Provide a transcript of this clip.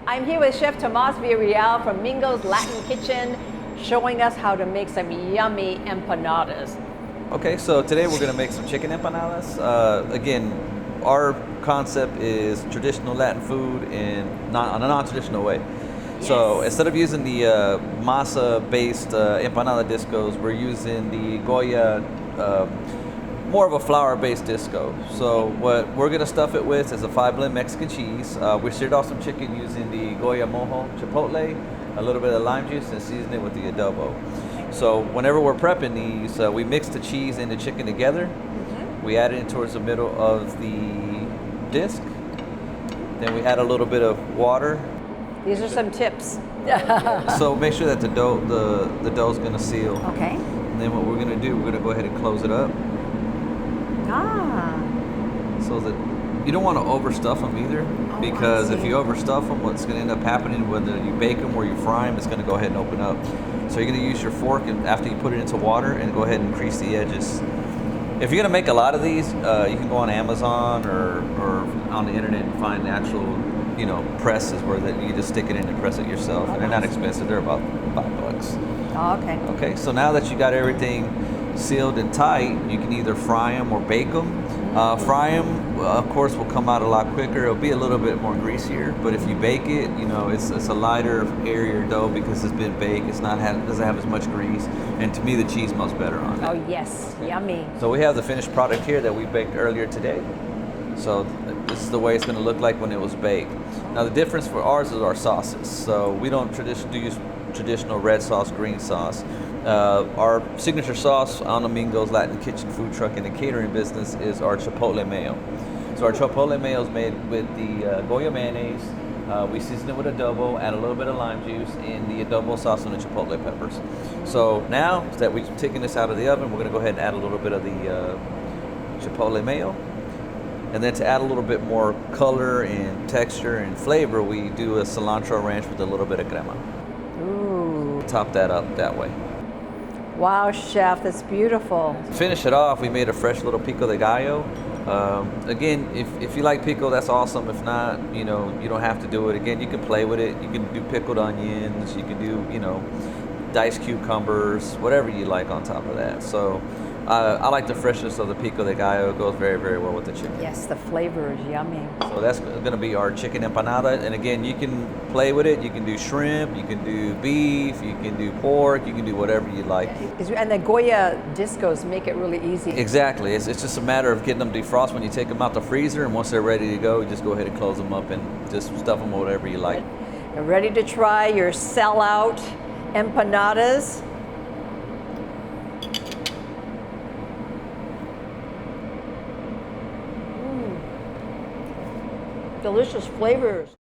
I'm here with Chef Tomas Villarreal from Mingo's Latin Kitchen, showing us how to make some yummy empanadas. Okay, so today we're going to make some chicken empanadas. Again, our concept is traditional Latin food on a non-traditional way. Yes. So instead of using the masa-based empanada discos, we're using the Goya, more of a flour-based disco. So what we're going to stuff it with is a 5-blend Mexican cheese. We seared off some chicken using the Goya mojo chipotle, a little bit of lime juice, and season it with the adobo. So whenever we're prepping these, we mix the cheese and the chicken together. We add it in towards the middle of the disc. Then we add a little bit of water. These are some tips. So make sure that the dough's gonna seal. Okay. And then what we're gonna do, we're gonna go ahead and close it up. So that you don't want to overstuff them either, because if you overstuff them, what's going to end up happening, whether you bake them or you fry them, it's going to go ahead and open up. So you're going to use your fork and after you put it into water and go ahead and crease the edges. If you're going to make a lot of these, you can go on Amazon or on the internet and find actual, presses where that you just stick it in and press it yourself. And they're not expensive; they're about $5. Oh, okay. Okay, so now that you got everything sealed and tight, you can either fry them or bake them. Fry them, of course, will come out a lot quicker. It'll be a little bit more greasier, but if you bake it, it's a lighter, airier dough because it's been baked. Doesn't have as much grease, and to me, the cheese smells better on it. Oh yes, yummy. So we have the finished product here that we baked earlier today. So this is the way it's going to look like when it was baked. Now the difference for ours is our sauces. So we don't use traditional red sauce, green sauce. Our signature sauce on the Mingo's Latin Kitchen food truck and the catering business is our chipotle mayo. So our chipotle mayo is made with the Goya mayonnaise. We season it with adobo, add a little bit of lime juice, and the adobo sauce and the chipotle peppers. So now that we've taken this out of the oven, we're going to go ahead and add a little bit of the chipotle mayo. And then to add a little bit more color and texture and flavor, we do a cilantro ranch with a little bit of crema. Ooh. Top that up that way. Wow, Chef, that's beautiful. To finish it off, we made a fresh little pico de gallo. Again, if you like pico, that's awesome. If not, you don't have to do it. Again, you can play with it. You can do pickled onions. You can do, diced cucumbers, whatever you like on top of that. So I like the freshness of the pico de gallo. It goes very, very well with the chicken. Yes, the flavor is yummy. So that's going to be our chicken empanada. And again, you can play with it. You can do shrimp, you can do beef, you can do pork, you can do whatever you like. And the Goya discos make it really easy. Exactly. It's just a matter of getting them defrost when you take them out the freezer. And once they're ready to go, you just go ahead and close them up and just stuff them with whatever you like. You're ready to try your sellout empanadas. Delicious flavors.